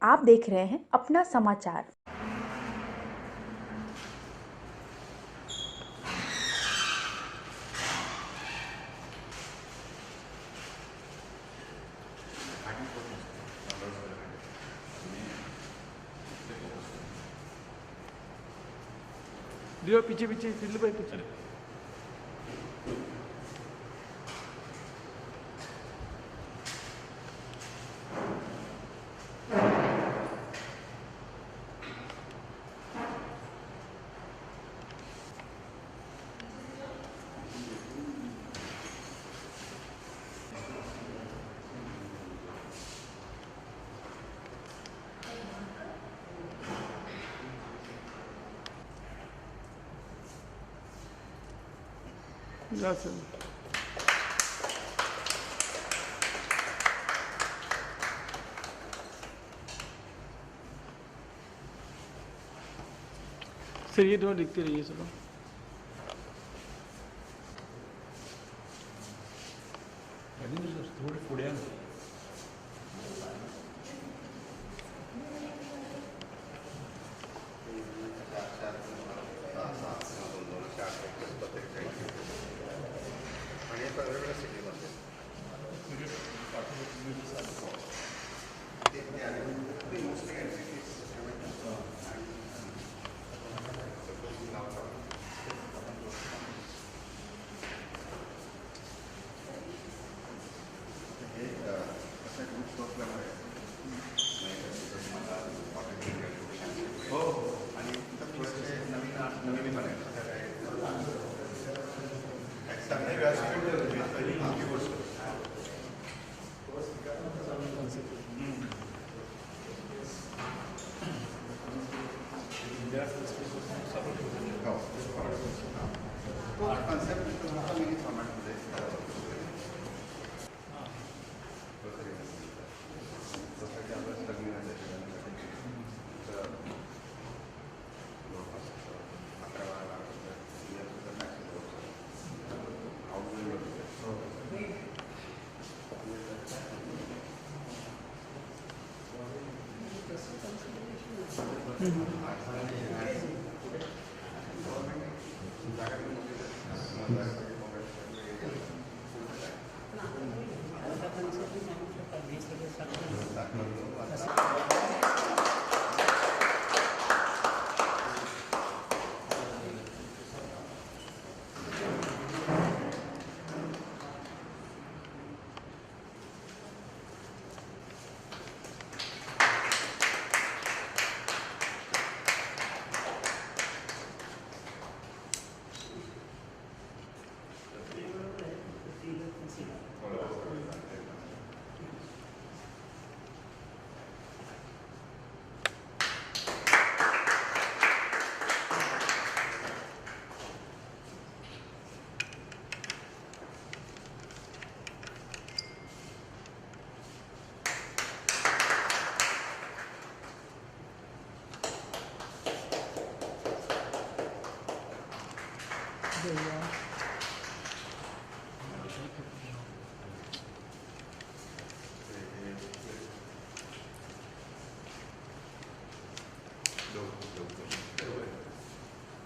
आप देख रहे हैं अपना समाचार। दियो पीछे पीछे फिर भाई पीछे। या सर सर ये दोनों लिखते रहिए सब। थोडे पुढे या ना.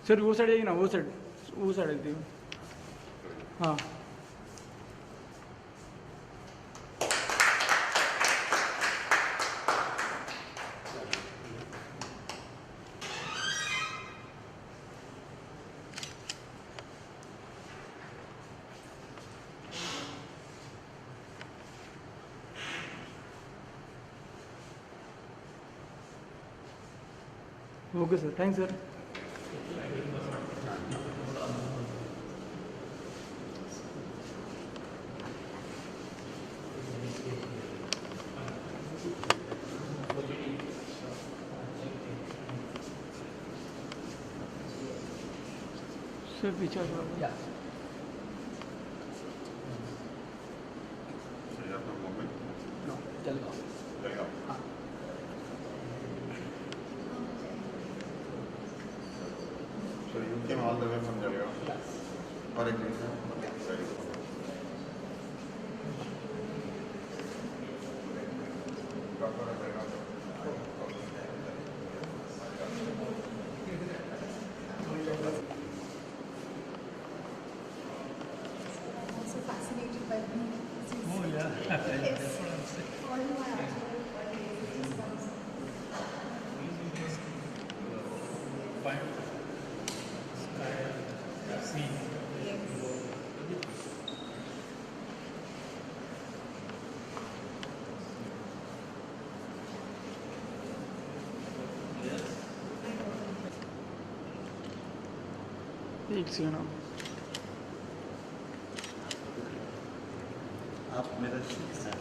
सर वो साइड जाइए ना, वो साइड है दियो। हाँ okay sir, thanks sir. Sir पीछे या. No, जलगांव. हाँ. So you came all the way from Jalgaon? Yes. For exam? Very good. Doctor, एक सेकंड आप मेरा सर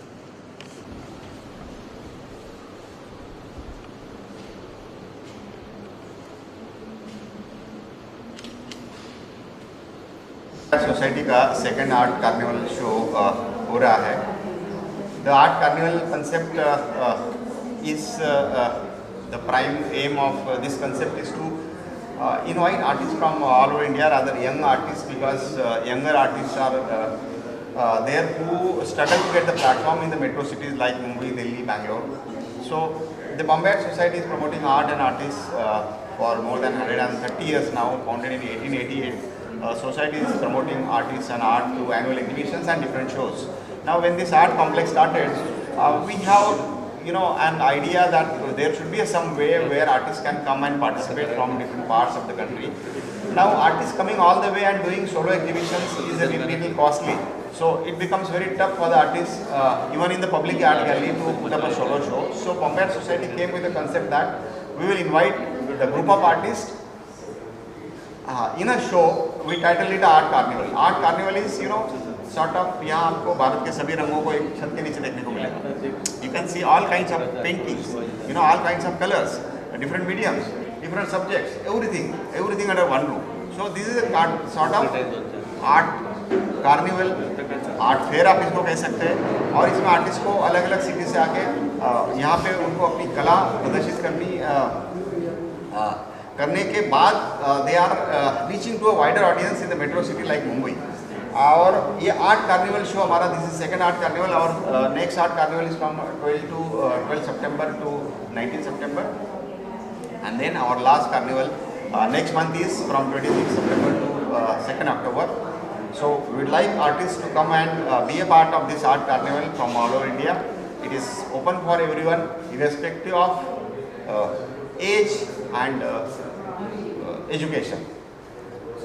सोसाइटी का सेकंड आर्ट कार्निवल शो हो रहा है. The art carnival concept is the prime aim of this concept is to invite artists from all over India, rather young artists, because younger artists are there who struggle to get the platform in the metro cities like Mumbai, Delhi, Bangalore. So the Bombay Art Society is promoting art and artists for more than 130 years now, founded in 1888. Society is promoting artists and art through annual exhibitions and different shows. Now when this art complex started, we have an idea that there should be some way where artists can come and participate from different parts of the country. Now artists coming all the way and doing solo exhibitions is a little costly. So it becomes very tough for the artists, even in the public art gallery, to put up a solo show. So Bombay Art Society came with the concept that we will invite the group of artists in a show. We titled it Art Carnival. Art Carnival is sort of, यहाँ आपको भारत के सभी रंगों को एक छत के नीचे देखने को मिलेगा. You can see all kinds of paintings, all kinds of colors, different mediums, different subjects, everything under one roof. So this is a sort of art carnival, art fair आप इसको कह सकते हैं. और इसमें आर्टिस्ट को अलग अलग सिटी से आके यहाँ पे उनको अपनी कला प्रदर्शित करने के बाद they are reaching to a wider audience in the metro city like Mumbai. और ये आर्ट कार्निवल शो हमारा, this is second art carnival. और next art carnival is from 12 September to 19 September, and then our last carnival next month is from 26 September to 2nd October. So we would like artists to come and be a part of this art carnival from all over India. It is open for everyone irrespective of age and education.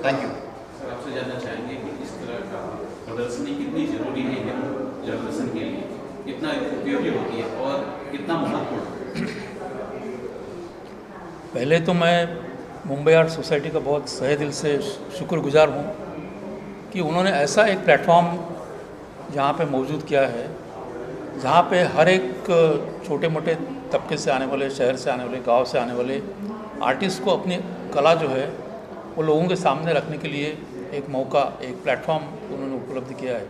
Thank you. आपसे जानना चाहेंगे कि इस तरह का प्रदर्शनी कितनी जरूरी है जर्नलिज्म के लिए, कितना उपयोगी होती है और कितना महत्वपूर्ण. पहले तो मैं मुंबई आर्ट सोसाइटी का बहुत सहे दिल से शुक्रगुजार हूँ कि उन्होंने ऐसा एक प्लेटफॉर्म जहाँ पे मौजूद किया है, जहाँ पे हर एक छोटे मोटे तबके से आने वाले, शहर से आने वाले, गांव से आने वाले आर्टिस्ट को अपनी कला जो है वो लोगों के सामने रखने के लिए एक मौका, एक प्लेटफॉर्म उन्होंने उपलब्ध किया है.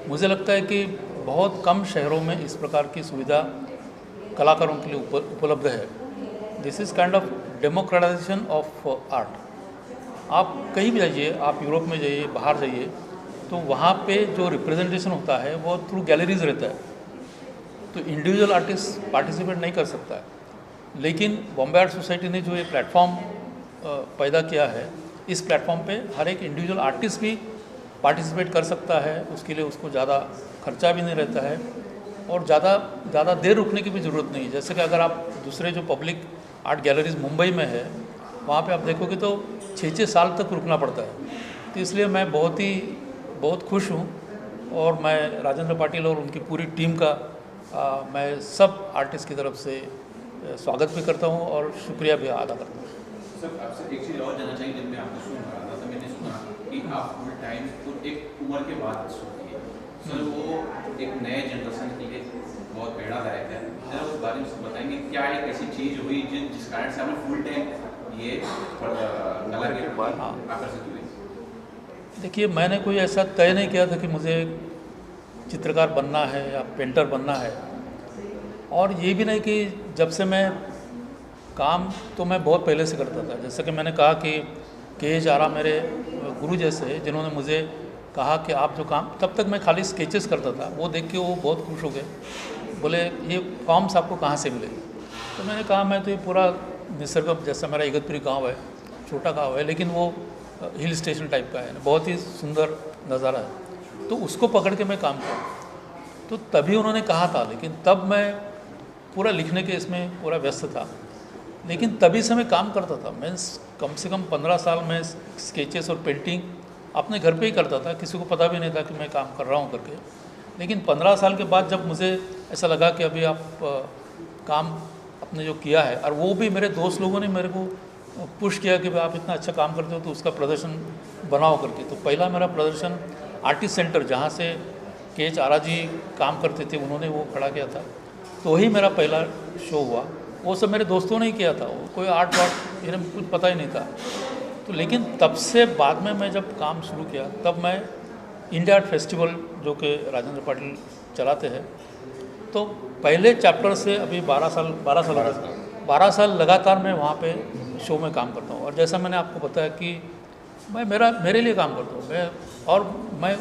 मुझे लगता है कि बहुत कम शहरों में इस प्रकार की सुविधा कलाकारों के लिए उपलब्ध है. This is kind of democratisation of art. आप कहीं भी जाइए, आप यूरोप में जाइए, बाहर जाइए, तो वहाँ पे जो रिप्रेजेंटेशन होता है वो थ्रू गैलरीज रहता है, तो इंडिविजुअल आर्टिस्ट पार्टिसिपेट नहीं कर सकता है. लेकिन बॉम्बे आर्ट सोसाइटी ने जो ये प्लेटफॉर्म पैदा किया है, इस प्लेटफॉर्म पे हर एक इंडिविजुअल आर्टिस्ट भी पार्टिसिपेट कर सकता है. उसके लिए उसको ज़्यादा खर्चा भी नहीं रहता है और ज़्यादा देर रुकने की भी ज़रूरत नहीं. जैसे कि अगर आप दूसरे जो पब्लिक आर्ट गैलरीज मुंबई में है, वहाँ पे आप देखोगे तो 6-6 साल तक रुकना पड़ता है. तो इसलिए मैं बहुत खुश हूँ और मैं राजेंद्र पाटिल और उनकी पूरी टीम का मैं सब आर्टिस्ट की तरफ से स्वागत भी करता हूँ और शुक्रिया भी अदा करता हूँ. सर, आपसे एक चीज़ और जानना चाहिए. जब मैं आपको सुन रहा था तो मैंने सुना कि आप फुल टाइम को एक उम्र के बाद सुनती है. सर, वो एक नए जनरेशन के लिए बहुत प्रेरणादायक है. जरा उस बारे में बताएंगे, क्या एक ऐसी चीज़ हुई जिस कारण से आपने फुल टाइम ये कला के बाद आकर्षित हुई? देखिए, मैंने कोई ऐसा तय नहीं किया था कि मुझे चित्रकार बनना है या पेंटर बनना है. और ये भी नहीं कि जब से मैं काम तो मैं बहुत पहले से करता था. जैसे कि मैंने कहा कि के आरा मेरे गुरु जैसे, जिन्होंने मुझे कहा कि आप जो काम, तब तक मैं खाली स्केचेस करता था, वो देख के वो बहुत खुश हो गए. बोले ये फॉर्म्स आपको कहाँ से मिले? तो मैंने कहा मैं तो ये पूरा निसर्ग, जैसा मेरा इगतपुरी गाँव है, छोटा गाँव है लेकिन वो हिल स्टेशन टाइप का है, बहुत ही सुंदर नज़ारा है, तो उसको पकड़ के मैं काम किया. तो तभी उन्होंने कहा था, लेकिन तब मैं पूरा लिखने के इसमें पूरा व्यस्त था. लेकिन तभी से मैं काम करता था. मैं कम से कम 15 साल में स्केचेस और पेंटिंग अपने घर पे ही करता था. किसी को पता भी नहीं था कि मैं काम कर रहा हूँ करके. लेकिन 15 साल के बाद जब मुझे ऐसा लगा कि अभी आप काम अपने जो किया है, और वो भी मेरे दोस्त लोगों ने मेरे को पुश किया कि भाई आप इतना अच्छा काम करते हो तो उसका प्रदर्शन बनाओ करके। तो पहला मेरा प्रदर्शन आर्टिस्ट सेंटर, जहाँ से KH आरा जी काम करते थे, उन्होंने वो खड़ा किया था। तो वही मेरा पहला शो हुआ। वो सब मेरे दोस्तों ने ही किया था, वो कोई आर्ट वार्ट इन्हें कुछ पता ही नहीं था। तो लेकिन तब से बाद में मैं जब काम शुरू किया, तब मैं इंडिया आर्ट फेस्टिवल जो कि राजेंद्र पाटिल चलाते हैं, तो पहले चैप्टर से अभी 12 साल लगातार मैं वहाँ पे शो में काम करता हूँ। और जैसा मैंने आपको बताया कि मैं मेरे लिए काम करता हूँ, मैं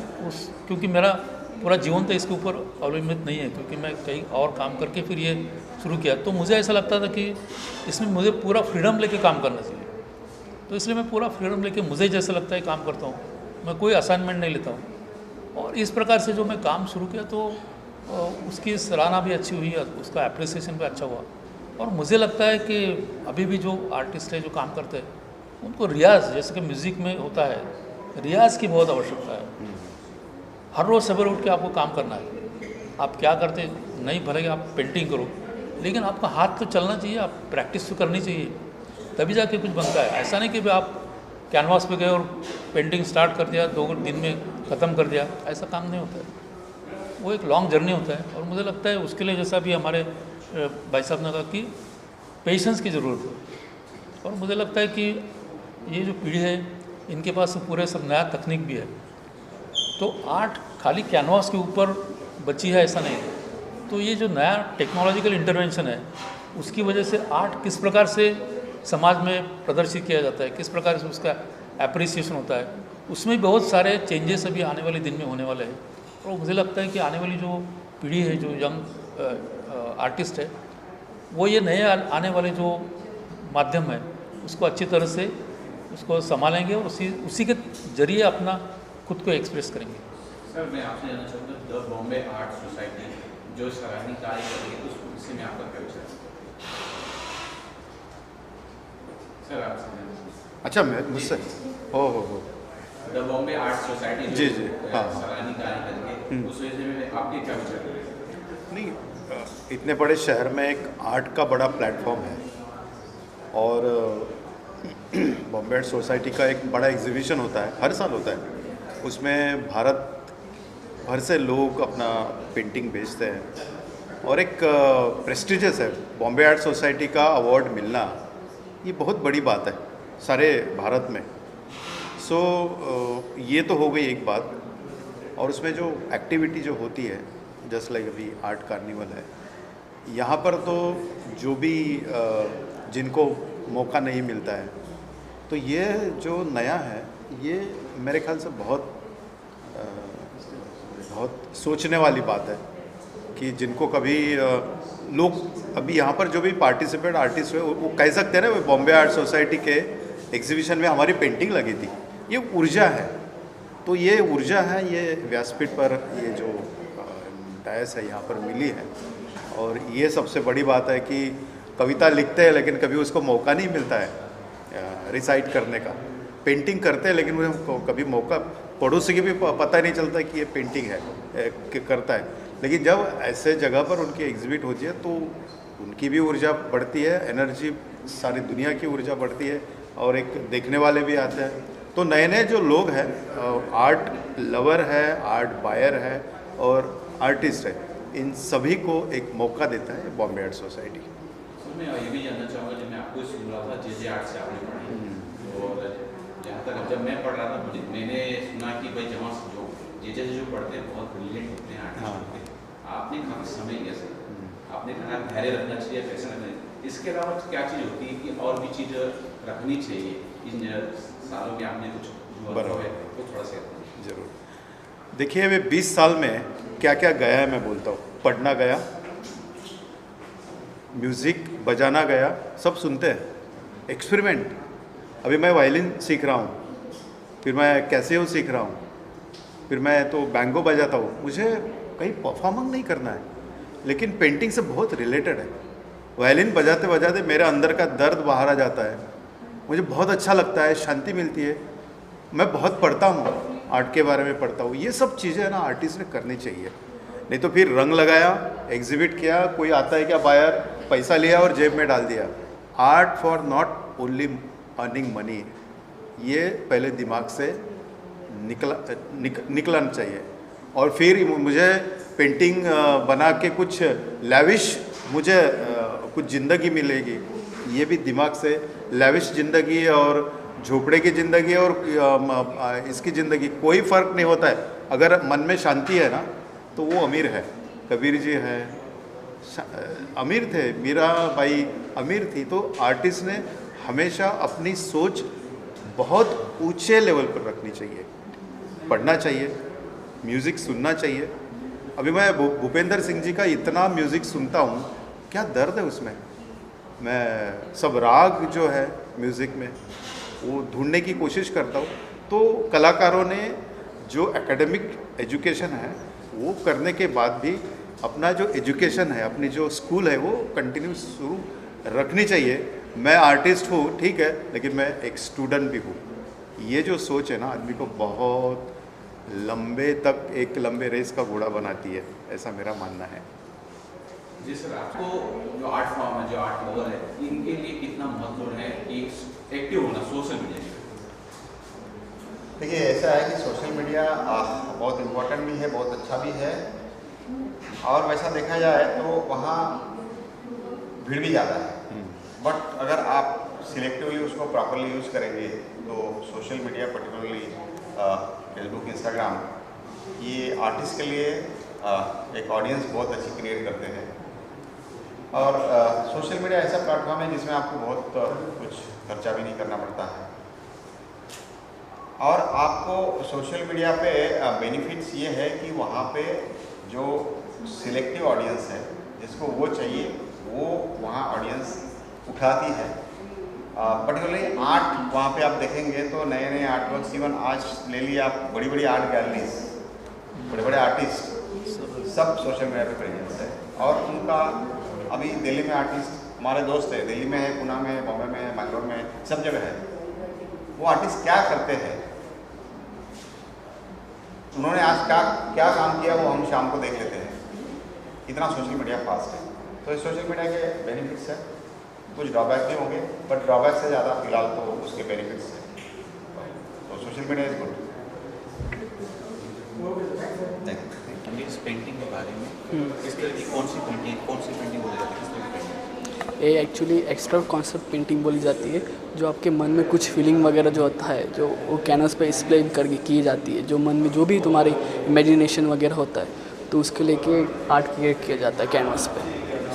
क्योंकि मेरा पूरा जीवन तो इसके ऊपर अवलंबित नहीं है, क्योंकि मैं कहीं और काम करके फिर ये शुरू किया। तो मुझे ऐसा लगता था कि इसमें मुझे पूरा फ्रीडम लेके काम करना चाहिए। तो इसलिए मैं पूरा फ्रीडम लेके मुझे जैसा लगता है काम करता हूँ, मैं कोई असाइनमेंट नहीं लेता हूँ। और इस प्रकार से जो मैं काम शुरू किया तो उसकी सराहना भी अच्छी हुई, उसका एप्रिसिएशन भी अच्छा हुआ। और मुझे लगता है कि अभी भी जो आर्टिस्ट है जो काम करते हैं, उनको रियाज़, जैसे कि म्यूज़िक में होता है, रियाज़ की बहुत आवश्यकता है। हर रोज़ सवेरे उठ के आपको काम करना है। आप क्या करते नहीं, भले कि आप पेंटिंग करो, लेकिन आपका हाथ तो चलना चाहिए, आप प्रैक्टिस तो करनी चाहिए, तभी जाके कुछ बनता है। ऐसा नहीं कि भाई आप कैनवास पे गए और पेंटिंग स्टार्ट कर दिया, 2 दिन में ख़त्म कर दिया, ऐसा काम नहीं होता है। वो एक लॉन्ग जर्नी होता है। और मुझे लगता है उसके लिए, जैसा भी हमारे भाई साहब ने कहा कि पेशेंस की ज़रूरत है। और मुझे लगता है कि ये जो पीढ़ी है, इनके पास पूरे सब नया तकनीक भी है। तो आर्ट खाली कैनवास के ऊपर बची है ऐसा नहीं है। तो ये जो नया टेक्नोलॉजिकल इंटरवेंशन है, उसकी वजह से आर्ट किस प्रकार से समाज में प्रदर्शित किया जाता है, किस प्रकार से उसका एप्रिसिएशन होता है, उसमें बहुत सारे चेंजेस अभी आने वाले दिन में होने वाले हैं। और मुझे लगता है कि आने वाली जो पीढ़ी है, जो यंग आर्टिस्ट है, वो ये नए आने वाले जो माध्यम है उसको अच्छी तरह से उसको संभालेंगे और उसी के जरिए अपना खुद को एक्सप्रेस करेंगे। सर, मैं आपसे जानना चाहूँगा, द बॉम्बे आर्ट सोसाइटी जो सराहनीय कार्य कर रही है, उसको विषय में आपका क्या विचार है? सर आपसे। अच्छा, मैं मुझसे हो द बॉम्बे आर्ट सोसाइटी जी हाँ सराहनीय कार्य करेंगे, उस विषय में आपके क्या विचार है? नहीं, इतने बड़े शहर में एक आर्ट का बड़ा प्लेटफॉर्म है और बॉम्बे आर्ट सोसाइटी का एक बड़ा एग्जीबिशन होता है, हर साल होता है। उसमें भारत भर से लोग अपना पेंटिंग बेचते हैं और एक प्रेस्टिजियस है। बॉम्बे आर्ट सोसाइटी का अवार्ड मिलना ये बहुत बड़ी बात है सारे भारत में। सो ये तो हो गई एक बात। और उसमें जो एक्टिविटी जो होती है, जस्ट लाइक अभी आर्ट कार्निवल है, यहाँ पर तो जो भी जिनको मौका नहीं मिलता है, तो ये जो नया है, ये मेरे ख्याल से बहुत सोचने वाली बात है कि जिनको कभी लोग अभी यहाँ पर जो भी पार्टिसिपेट आर्टिस्ट हुए, वो कह सकते हैं ना, बॉम्बे आर्ट सोसाइटी के एग्जीबिशन में हमारी पेंटिंग लगी थी। ये ऊर्जा है, तो ये ऊर्जा है, ये व्यासपीठ पर ये जो डायस है यहाँ पर मिली है। और ये सबसे बड़ी बात है कि कविता लिखते हैं लेकिन कभी उसको मौका नहीं मिलता है रिसाइट करने का। पेंटिंग करते हैं लेकिन उन्हें कभी मौका, पड़ोसी की भी पता नहीं चलता कि ये पेंटिंग है कि करता है। लेकिन जब ऐसे जगह पर उनकी एग्जिबिट होती है तो उनकी भी ऊर्जा बढ़ती है, एनर्जी, सारी दुनिया की ऊर्जा बढ़ती है और एक देखने वाले भी आते हैं। तो नए नए जो लोग हैं, आर्ट लवर है, आर्ट बायर है और आर्टिस्ट है, इन सभी को एक मौका देता है बॉम्बे आर्ट सोसाइटी। मैं ये भी जानना चाहूँगा, जब मैं आपको सुन रहा था जे आर्ट से आपने पढ़ी, और जहाँ तक जब मैं पढ़ रहा था मैंने सुना कि भाई जहाँ से जो जो पढ़ते हैं बहुत ब्रिलियंट होते हैं, आर्टिस्ट होते हैं। आपने काफ़ी समय लिया सर, आपने कहा धैर्य रखना चाहिए, पैसा रखना चाहिए। इसके अलावा क्या चीज़ होती है कि और भी चीज़ रखनी चाहिए इन सालों में? आपने कुछ अनुभव है तो थोड़ा सा जरूर। देखिए, वे 20 साल में क्या क्या गया है मैं बोलता हूँ। पढ़ना गया, म्यूज़िक बजाना गया, सब सुनते हैं, एक्सपेरिमेंट। अभी मैं वायलिन सीख रहा हूँ, फिर मैं कैसियो सीख रहा हूँ, फिर मैं तो बैंगो बजाता हूँ। मुझे कहीं परफॉर्मिंग नहीं करना है, लेकिन पेंटिंग से बहुत रिलेटेड है। वायलिन बजाते बजाते मेरे अंदर का दर्द बाहर आ जाता है, मुझे बहुत अच्छा लगता है, शांति मिलती है। मैं बहुत पढ़ता हूँ, आर्ट के बारे में पढ़ता हूँ। ये सब चीज़ें ना आर्टिस्ट ने करनी चाहिए, नहीं तो फिर रंग लगाया, एग्जिबिट किया, कोई आता है क्या बायर, पैसा लिया और जेब में डाल दिया। Art for not only earning money, ये पहले दिमाग से निकलना चाहिए। और फिर मुझे पेंटिंग बना के कुछ लैविश मुझे कुछ ज़िंदगी मिलेगी, ये भी दिमाग से। लैविश ज़िंदगी और झोपड़े की ज़िंदगी और इसकी ज़िंदगी कोई फ़र्क नहीं होता है। अगर मन में शांति है ना तो वो अमीर है। कबीर जी हैं, अमीर थे, मीरा बाई अमीर थी। तो आर्टिस्ट ने हमेशा अपनी सोच बहुत ऊंचे लेवल पर रखनी चाहिए, पढ़ना चाहिए, म्यूज़िक सुनना चाहिए। अभी मैं भूपेंद्र सिंह जी का इतना म्यूज़िक सुनता हूँ, क्या दर्द है उसमें। मैं सब राग जो है म्यूज़िक में वो ढूंढने की कोशिश करता हूँ। तो कलाकारों ने जो एकेडमिक एजुकेशन है वो करने के बाद भी अपना जो एजुकेशन है, अपनी जो स्कूल है वो कंटिन्यू शुरू रखनी चाहिए। मैं आर्टिस्ट हूँ ठीक है, लेकिन मैं एक स्टूडेंट भी हूँ। ये जो सोच है ना आदमी को बहुत लंबे तक एक लंबे रेस का घोड़ा बनाती है, ऐसा मेरा मानना है। जी सर, आपको जो आर्ट फॉर्म है, जो आर्ट लवर है, इनके लिए कितना महत्वपूर्ण है कि एक्टिव होना सोशल मीडिया में? देखिए ऐसा है कि सोशल मीडिया बहुत इम्पोर्टेंट भी है, बहुत अच्छा भी है, और वैसा देखा जाए तो वहाँ भीड़ भी ज़्यादा है। बट अगर आप सिलेक्टिवली उसको प्रॉपरली यूज़ करेंगे तो social media particularly Facebook, Instagram, ये आर्टिस्ट के लिए एक ऑडियंस बहुत अच्छी क्रिएट करते हैं। और सोशल मीडिया ऐसा प्लेटफॉर्म है जिसमें आपको बहुत कुछ खर्चा भी नहीं करना पड़ता है, और आपको सोशल मीडिया पे बेनिफिट्स ये है कि वहाँ पे जो सिलेक्टिव ऑडियंस है जिसको वो चाहिए वो वहाँ ऑडियंस उठाती है। पर्टिकुलरली आर्ट वहाँ पे आप देखेंगे तो नए नए आर्ट वर्क्स, इवन आज ले लिए आप बड़ी बड़ी आर्ट गैलरीज, बड़े बड़े आर्टिस्ट सब सोशल मीडिया पे प्रेजेंस है। और उनका अभी दिल्ली में आर्टिस्ट हमारे दोस्त है, दिल्ली में है, पुणे में है, बॉम्बे में है, बैंगलोर में है, सब जगह है। वो आर्टिस्ट क्या करते हैं, उन्होंने आज क्या काम किया वो हम शाम को देख लेते हैं, इतना सोशल मीडिया फास्ट है। तो इस सोशल मीडिया के बेनिफिट्स हैं, कुछ ड्रॉबैक भी होंगे, बट ड्रॉबैक से ज़्यादा फिलहाल तो उसके बेनिफिट्स हैं। तो सोशल मीडिया इज गुड। इस पेंटिंग के बारे में किस तरह की कौन सी पेंटिंग बोली जाती है, किस तरह की पेंटिंग? ये एक्चुअली एक्स्ट्रा कॉन्सेप्ट पेंटिंग बोली जाती है, जो आपके मन में कुछ फीलिंग वगैरह जो होता है, जो वो कैनवस पे एक्सप्लेन करके की जाती है। जो मन में जो भी तुम्हारी इमेजिनेशन वगैरह होता है तो उसके लेके आर्ट क्रिएट किया जाता है कैनवस पे।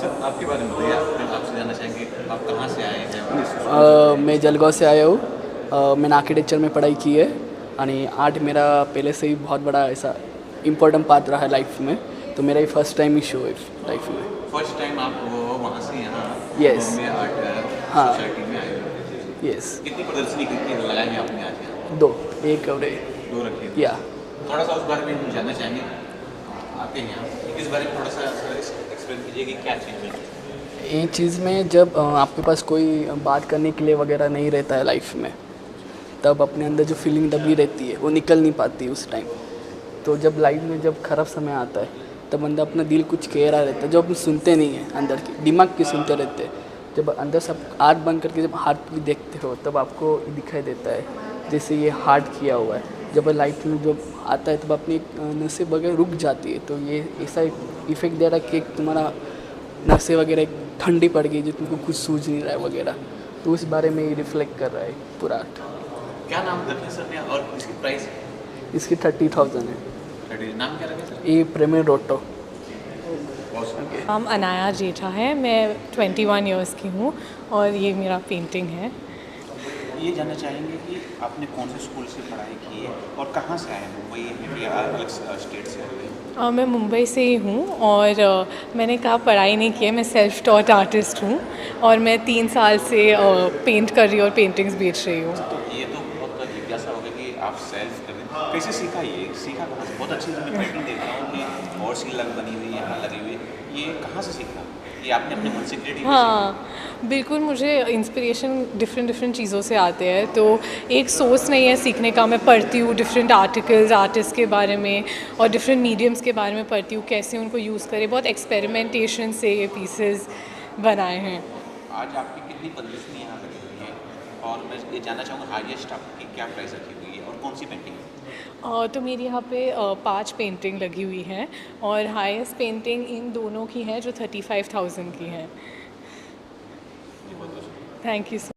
सर आपके बारे में बताइए, आपसे जानना चाहेंगे आप कहाँ से आए हैं? मैं जलगांव से आया हूँ। मैंने आर्किटेक्चर में पढ़ाई की है, यानी आर्ट मेरा पहले से ही बहुत बड़ा ऐसा इम्पोर्टेंट पार्ट रहा है लाइफ में। तो मेरा ही फर्स्ट टाइम ही शो है लाइफ में। फर्स्ट टाइम आप वहाँ से यहाँ Yes. बॉम्बे आर्ट हाँ। सोसाइटी में आए हो? यस, कितनी प्रदर्शनी कितनी लगाई है आपने आज यहाँ? 2 एक और दो रखी है। या थोड़ा सा उस बारे में हम जानना चाहेंगे, आते हैं यहाँ, इस बारे में थोड़ा सा एक्सप्लेन कीजिए कि क्या चीज़ है। एक चीज़ में जब आपके पास कोई बात करने के लिए वगैरह नहीं रहता है लाइफ में, तब अपने अंदर जो फीलिंग दबी रहती है वो निकल नहीं पाती उस टाइम। तो जब लाइफ में जब ख़राब समय आता है तब अंदर अपना दिल कुछ कह रहा रहता है, जो आप सुनते नहीं हैं, अंदर की दिमाग की सुनते रहते हैं। जब अंदर सब आँख बंद करके जब हार्ट भी देखते हो तब आपको दिखाई देता है जैसे ये हार्ट किया हुआ है। जब लाइफ में जब आता है तब अपनी नसें वगैरह रुक जाती है। तो ये ऐसा इफेक्ट दे रहा है कि तुम्हारा नसें वगैरह ठंडी पड़ गई, जो तुमको कुछ सूझ नहीं रहा है वगैरह। तो उस बारे में ये रिफ्लेक्ट कर रहा है पूरा आर्ट। क्या नाम रखे सर ने और इसकी प्राइस? इसकी 30,000 है। नाम क्या रखे सर? ये प्रेमियर रोटो। नाम अनाया जेठा है, मैं 21 इयर्स की हूँ और ये मेरा पेंटिंग है। ये जानना चाहेंगे कि आपने कौन से स्कूल से पढ़ाई की है और कहाँ से आए हैं? मुंबई या अलग स्टेट से आए? मैं मुंबई से ही हूँ और मैंने कहा पढ़ाई नहीं की है, मैं सेल्फ टॉट आर्टिस्ट हूँ और मैं 3 साल से पेंट कर रही हूँ और पेंटिंग्स बेच रही हूँ। तो ये तो बहुत जिज्ञासा हो गया कि आप सेल्फ कर रहे हैं, कैसे सीखा? ये सीखा कहाँ से? बहुत अच्छी मैं पेंटिंग देखता हूँ कि और सी लग बनी हुई यहाँ लगी हुई, ये कहाँ से सीखा? ये आपने अपने मन से क्रिएटिव? हाँ बिल्कुल, मुझे इंस्पिरेशन डिफरेंट चीज़ों से आते हैं, तो एक सोर्स नहीं है सीखने का। मैं पढ़ती हूँ डिफरेंट आर्टिकल्स आर्टिस्ट के बारे में और डिफरेंट मीडियम्स के बारे में पढ़ती हूँ, कैसे उनको यूज़ करें। बहुत एक्सपेरिमेंटेशन से ये पीसेस बनाए हैं। आज आपकी कितनी प्रदर्शनी यहाँ लगी हुई है और मैं ये जानना चाहूँगा हाईएस्ट आपकी क्या प्राइस रखी हुई है और कौन सी पेंटिंग है? तो मेरी यहाँ पे 5 पेंटिंग लगी हुई हैं और हाईएस्ट पेंटिंग इन दोनों की है जो 35,000 की हैं। Thank you so